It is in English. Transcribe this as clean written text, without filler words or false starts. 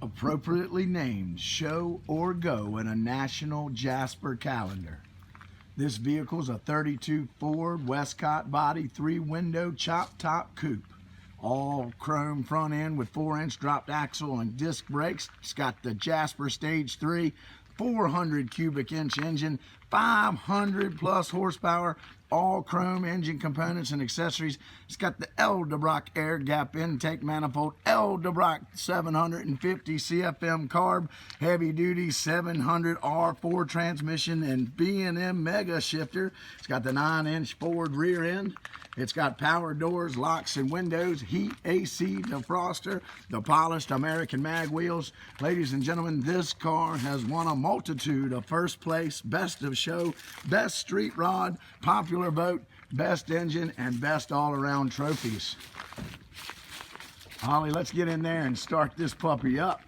appropriately named Show or Go in a national Jasper calendar. This vehicle is a 32 Ford Wescott Body 3-window chop top coupe. All chrome front end with 4-inch dropped axle and disc brakes. It's got the Jasper Stage 3, 400 cubic inch engine, 500 plus horsepower, all chrome engine components and accessories. It's got the Edelbrock air gap intake manifold, Edelbrock 750 Cfm carb, heavy duty 700 R4 transmission and B&M mega shifter. It's got the 9-inch Ford rear end. It's got power doors, locks and windows, heat, AC, defroster, the polished American mag wheels. Ladies and gentlemen, this car has won a multitude of first place, best of show, best street rod, popular vote, best engine, and best all-around trophies. Holly, let's get in there and start this puppy up.